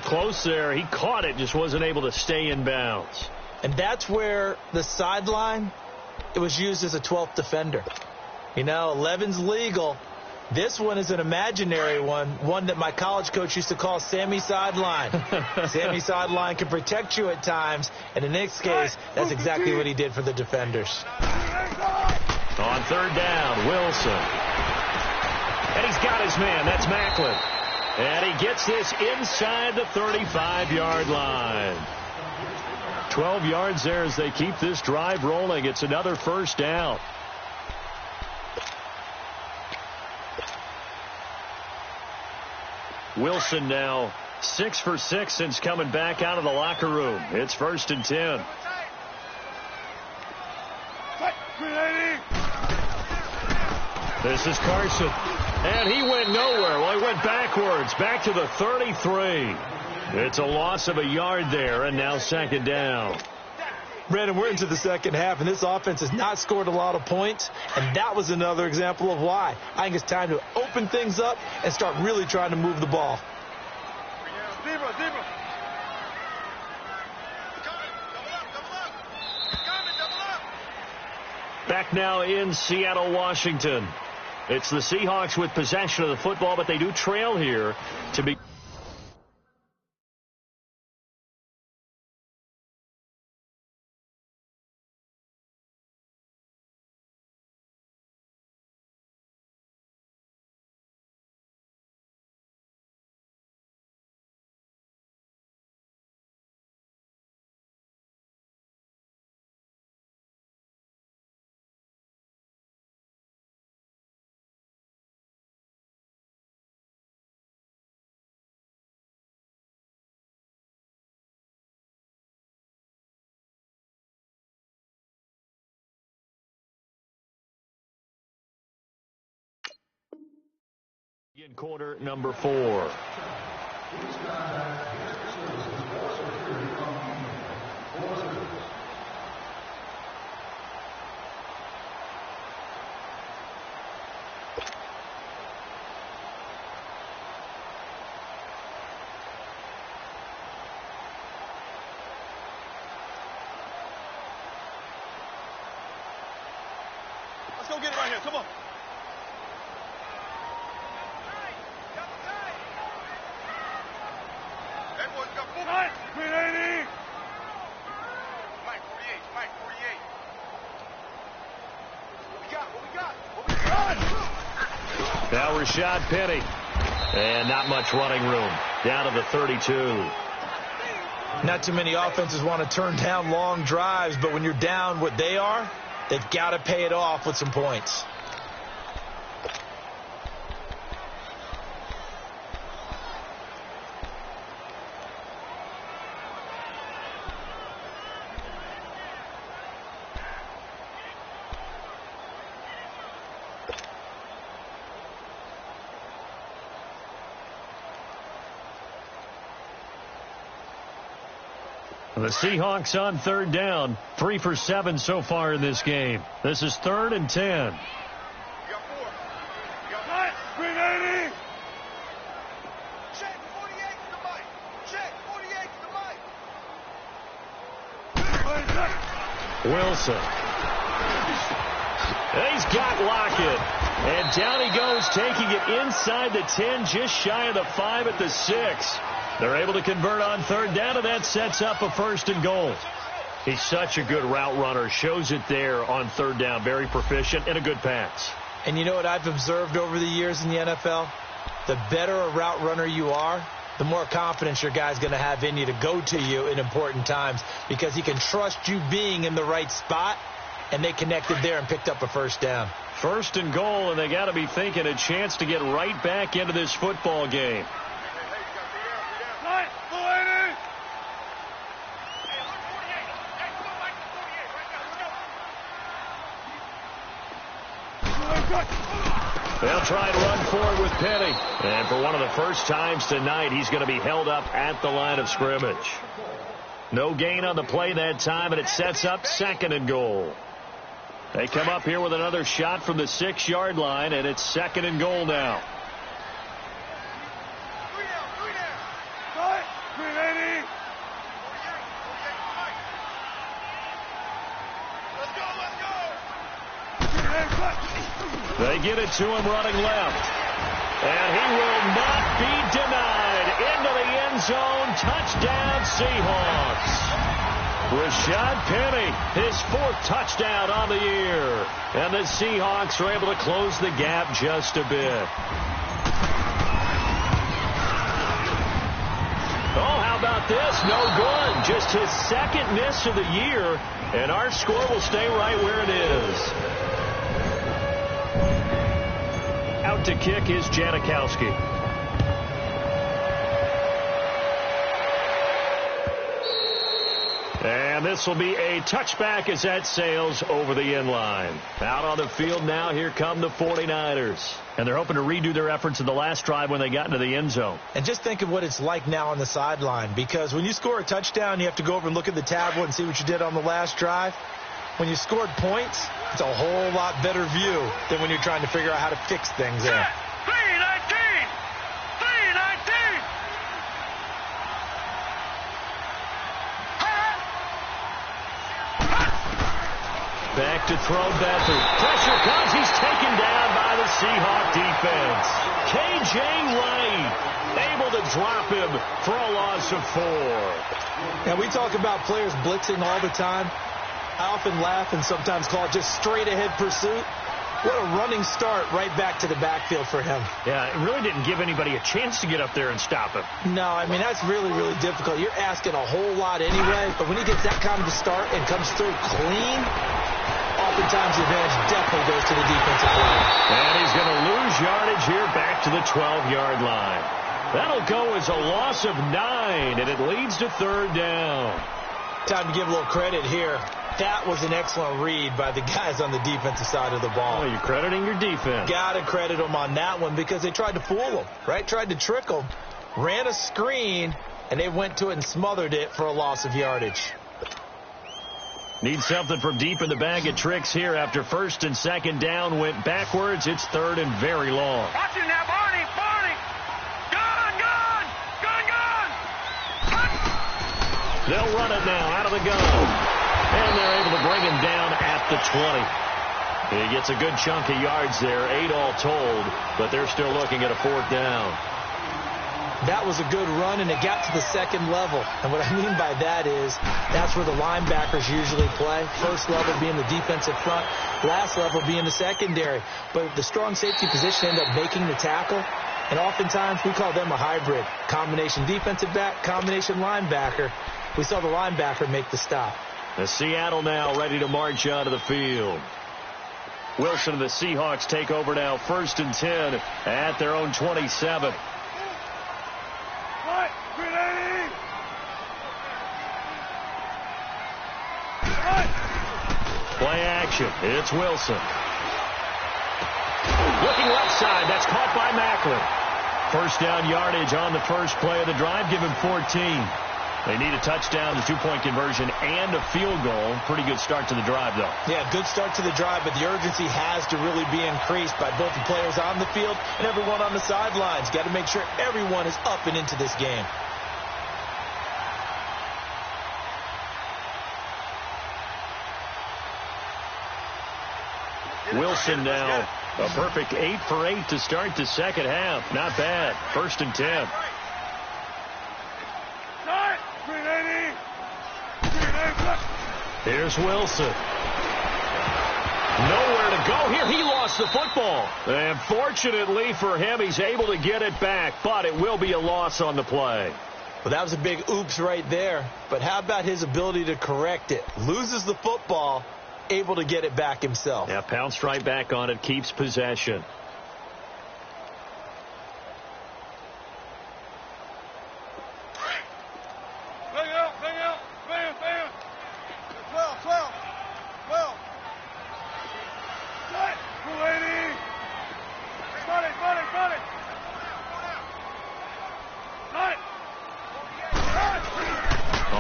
Close there. He caught it, just wasn't able to stay in bounds. And that's where the sideline, it was used as a 12th defender. You know, 11's legal. This one is an imaginary one that my college coach used to call Sammy Sideline. Sammy Sideline can protect you at times, and in this case, that's exactly what he did for the defenders. On third down, Wilson. And he's got his man. That's Macklin. And he gets this inside the 35-yard line. 12 yards there as they keep this drive rolling. It's another first down. Wilson now 6 for 6 since coming back out of the locker room. It's 1st and 10. This is Carson. And he went nowhere. Well, he went backwards. Back to the 33. It's a loss of a yard there, and now 2nd down. Brandon, we're into the second half, and this offense has not scored a lot of points, and that was another example of why. I think it's time to open things up and start really trying to move the ball. Back now in Seattle, Washington. It's the Seahawks with possession of the football, but they do trail here to be. In quarter number 4. Let's go get it right here. Come on. Now Rashad Penny. And not much running room. Down to the 32. Not too many offenses want to turn down long drives, but when you're down what they are, they've got to pay it off with some points. The Seahawks on third down, 3 for 7 so far in this game. This is 3rd and 10. You got 4. You got 9. 380. Check 48 to the mic. Check 48 to the mic. Wilson. And he's got Lockett. And down he goes, taking it inside the 10, just shy of the 5 at the 6. They're able to convert on third down, and that sets up a 1st and goal. He's such a good route runner. Shows it there on third down. Very proficient and a good pass. And you know what I've observed over the years in the NFL? The better a route runner you are, the more confidence your guy's going to have in you to go to you in important times because he can trust you being in the right spot, and they connected there and picked up a 1st down. 1st and goal, and they got to be thinking a chance to get right back into this football game. They'll try and run forward with Penny. And for one of the first times tonight, he's going to be held up at the line of scrimmage. No gain on the play that time, and it sets up 2nd and goal. They come up here with another shot from the 6-yard line, and it's 2nd and goal now. They get it to him running left. And he will not be denied. Into the end zone. Touchdown, Seahawks. Rashad Penny, his 4th touchdown on the year. And the Seahawks are able to close the gap just a bit. Oh, how about this? No good. Just his 2nd miss of the year. And our score will stay right where it is. Out to kick is Janikowski. And this will be a touchback as that sails over the end line. Out on the field now, here come the 49ers. And they're hoping to redo their efforts in the last drive when they got into the end zone. And just think of what it's like now on the sideline, because when you score a touchdown, you have to go over and look at the tablet and see what you did on the last drive. When you scored points, it's a whole lot better view than when you're trying to figure out how to fix things there. 319! 319! Back to throw Beathard. Pressure comes. He's taken down by the Seahawk defense. K.J. Wright able to drop him for a loss of 4. Now, we talk about players blitzing all the time. I often laugh and sometimes call it just straight-ahead pursuit. What a running start right back to the backfield for him. Yeah, it really didn't give anybody a chance to get up there and stop him. No, I mean, that's really, really difficult. You're asking a whole lot anyway, but when he gets that kind of a start and comes through clean, oftentimes the advantage definitely goes to the defensive line. And he's going to lose yardage here back to the 12-yard line. That'll go as a loss of 9, and it leads to 3rd down. Time to give a little credit here. That was an excellent read by the guys on the defensive side of the ball. Oh, you're crediting your defense. Got to credit them on that one because they tried to fool them, right? Tried to trick them. Ran a screen, and they went to it and smothered it for a loss of yardage. Need something from deep in the bag of tricks here after 1st and 2nd down went backwards. It's 3rd and very long. Watch it now, Barney! Barney! Gun! Gun! Gun! Gun! They'll run it now out of the gun. And they're able to bring him down at the 20. He gets a good chunk of yards there, 8 all told, but they're still looking at a 4th down. That was a good run, and it got to the 2nd level. And what I mean by that is that's where the linebackers usually play. First level being the defensive front, last level being the secondary. But the strong safety position ended up making the tackle, and oftentimes we call them a hybrid. Combination defensive back, combination linebacker. We saw the linebacker make the stop. The Seattle now ready to march out of the field. Wilson and the Seahawks take over now, 1st and 10 at their own 27. Play action. It's Wilson. Looking left side. That's caught by Macklin. 1st down yardage on the first play of the drive. Give him 14. They need a touchdown, a 2-point conversion, and a field goal. Pretty good start to the drive, though. Yeah, good start to the drive, but the urgency has to really be increased by both the players on the field and everyone on the sidelines. Got to make sure everyone is up and into this game. Wilson now a perfect 8 for 8 to start the 2nd half. Not bad. 1st and 10. Here's Wilson. Nowhere to go here. He lost the football. And fortunately for him, he's able to get it back, but it will be a loss on the play. Well, that was a big oops right there. But how about his ability to correct it? Loses the football, able to get it back himself. Yeah, pounced right back on it, keeps possession.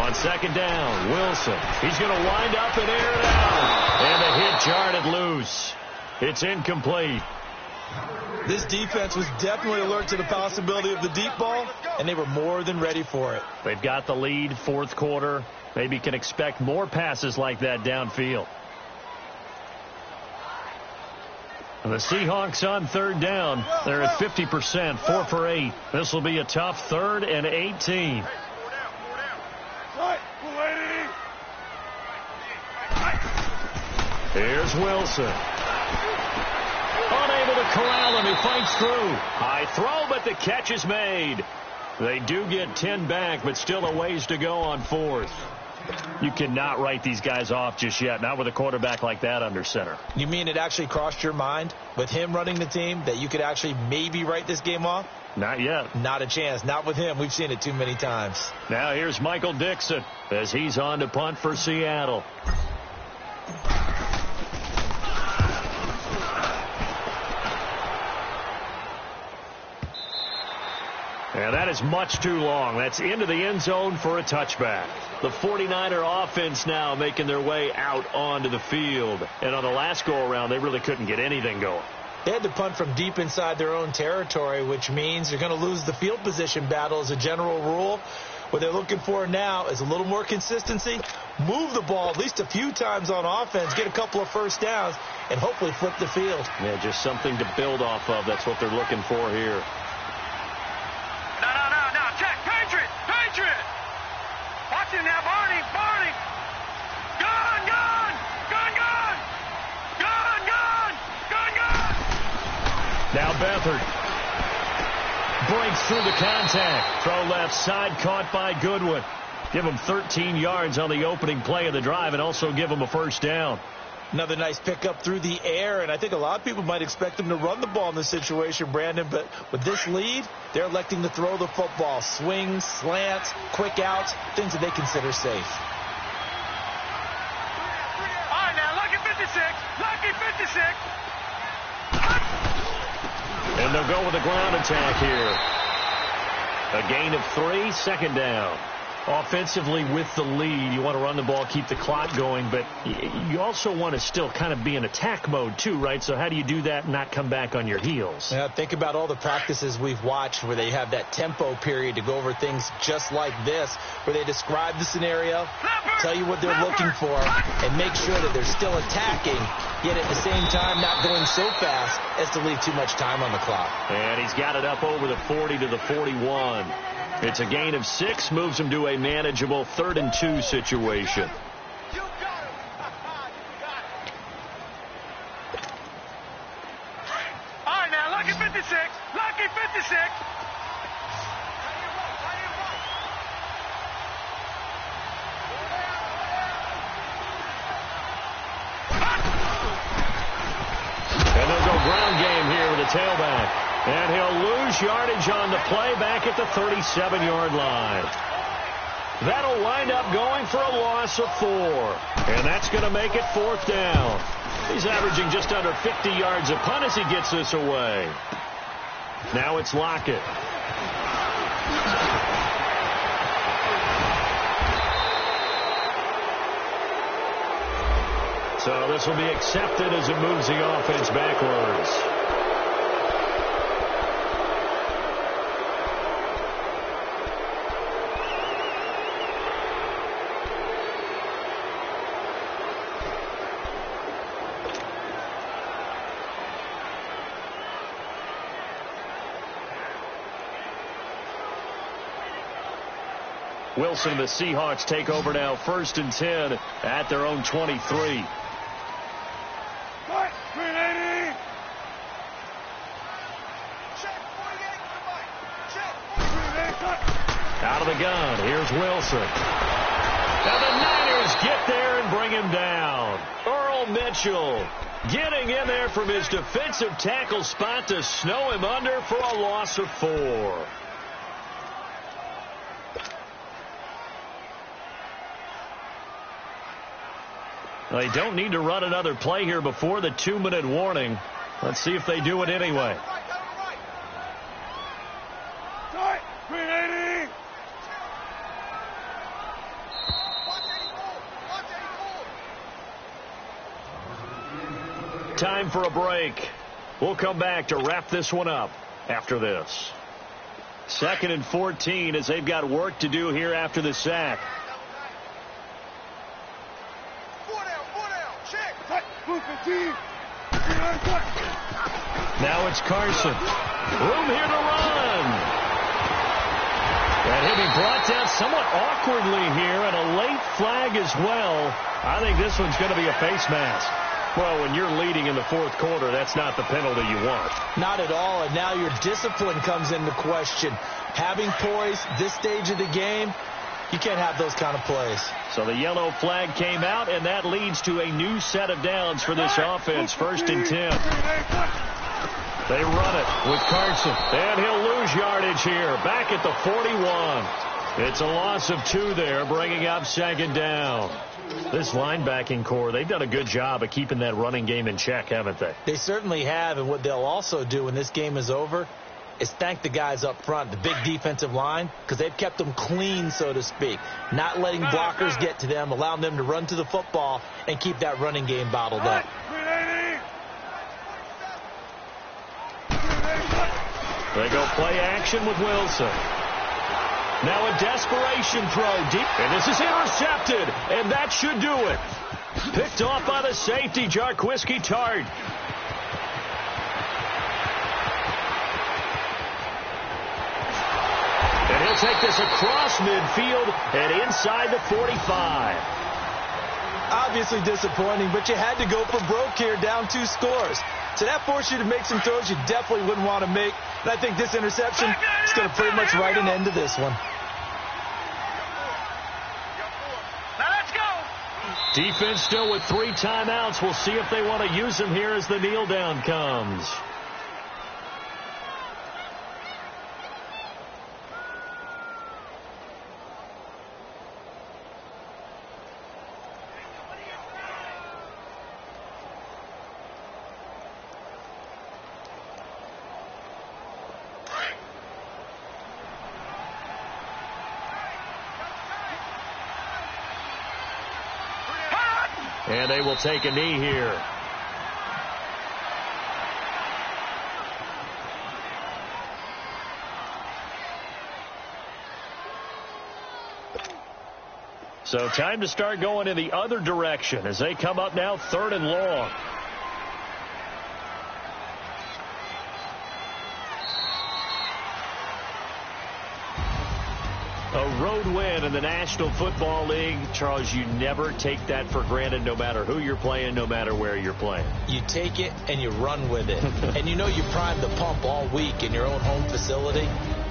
On second down, Wilson. He's going to wind up and air it out. And the hit jarred loose. It's incomplete. This defense was definitely alert to the possibility of the deep ball, and they were more than ready for it. They've got the lead, fourth quarter. Maybe can expect more passes like that downfield. And the Seahawks on third down. They're at 50%, 4 for 8. This will be a tough 3rd and 18. Here's Wilson. Unable to corral him. He fights through. High throw, but the catch is made. They do get 10 back, but still a ways to go on 4th. You cannot write these guys off just yet, not with a quarterback like that under center. You mean it actually crossed your mind with him running the team that you could actually maybe write this game off? Not yet. Not a chance. Not with him. We've seen it too many times. Now here's Michael Dixon as he's on to punt for Seattle. And that is much too long. That's into the end zone for a touchback. The 49er offense now making their way out onto the field. And on the last go-around, they really couldn't get anything going. They had to punt from deep inside their own territory, which means they're going to lose the field position battle as a general rule. What they're looking for now is a little more consistency, move the ball at least a few times on offense, get a couple of first downs, and hopefully flip the field. Yeah, just something to build off of. That's what they're looking for here. Patriot! Watch him now, Barney! Gun! Now Beathard breaks through the contact. Throw left side, caught by Goodwin. Give him 13 yards on the opening play of the drive and also give him a first down. Another nice pickup through the air, and I think a lot of people might expect them to run the ball in this situation, Brandon, but with this lead, they're electing to throw the football. Swings, slants, quick outs, things that they consider safe. All right, now, Lucky 56! And they'll go with a ground attack here. A gain of 3, second down. Offensively with the lead, you want to run the ball, keep the clock going, but you also want to still kind of be in attack mode too, right? So how do you do that and not come back on your heels? Yeah, think about all the practices we've watched where they have that tempo period to go over things just like this, where they describe the scenario, tell you what they're looking for, and make sure that they're still attacking, yet at the same time not going so fast as to leave too much time on the clock. And he's got it up over the 40 to the 41. It's a gain of 6, moves him to a manageable 3rd and 2 situation. You got him! All right, now, Lucky 56! And they'll go ground game here with a tailback. And he'll lose yardage on the play back at the 37-yard line. That'll wind up going for a loss of 4. And that's going to make it 4th down. He's averaging just under 50 yards a punt as he gets this away. Now it's Lockett. So this will be accepted as it moves the offense backwards. Wilson and the Seahawks take over now, 1st and 10 at their own 23. Out of the gun, here's Wilson. And the Niners get there and bring him down. Earl Mitchell getting in there from his defensive tackle spot to snow him under for a loss of 4. They don't need to run another play here before the 2-minute warning. Let's see if they do it anyway. Time for a break. We'll come back to wrap this one up after this. 2nd and 14 as they've got work to do here after the sack. Now it's Carson. Room here to run. And he'll be brought down somewhat awkwardly here, and a late flag as well. I think this one's going to be a face mask. Well, when you're leading in the 4th quarter, that's not the penalty you want. Not at all, and now your discipline comes into question. Having poise this stage of the game, you can't have those kind of plays. So the yellow flag came out, and that leads to a new set of downs for this offense. 1st and 10. They run it with Carson, and he'll lose yardage here. Back at the 41. It's a loss of 2 there, bringing up 2nd down. This linebacking core, they've done a good job of keeping that running game in check, haven't they? They certainly have, and what they'll also do when this game is over is thank the guys up front, the big defensive line, because they've kept them clean, so to speak. Not letting blockers get to them, allowing them to run to the football and keep that running game bottled up. They go play action with Wilson. Now a desperation throw deep, and this is intercepted, and that should do it. Picked off by the safety, Jarquiski Tart. And he'll take this across midfield and inside the 45. Obviously disappointing, but you had to go for broke here, down 2 scores. So that forced you to make some throws you definitely wouldn't want to make. And I think this interception is going to pretty much write an end to this one. Now let's go. Defense still with 3 timeouts. We'll see if they want to use them here as the kneel down comes. And they will take a knee here. So time to start going in the other direction as they come up now 3rd and long. A road win in the National Football League. Charles, you never take that for granted no matter who you're playing, no matter where you're playing. You take it and you run with it. And you know you primed the pump all week in your own home facility.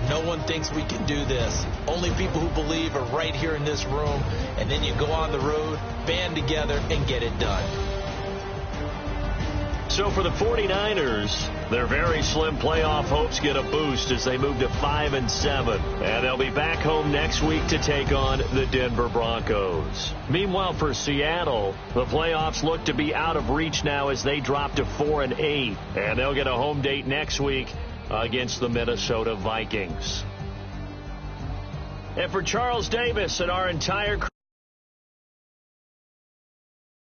No one thinks we can do this. Only people who believe are right here in this room. And then you go on the road, band together, and get it done. So for the 49ers, their very slim playoff hopes get a boost as they move to 5-7. And they'll be back home next week to take on the Denver Broncos. Meanwhile, for Seattle, the playoffs look to be out of reach now as they drop to 4-8. And they'll get a home date next week against the Minnesota Vikings. And for Charles Davis and our entire crew,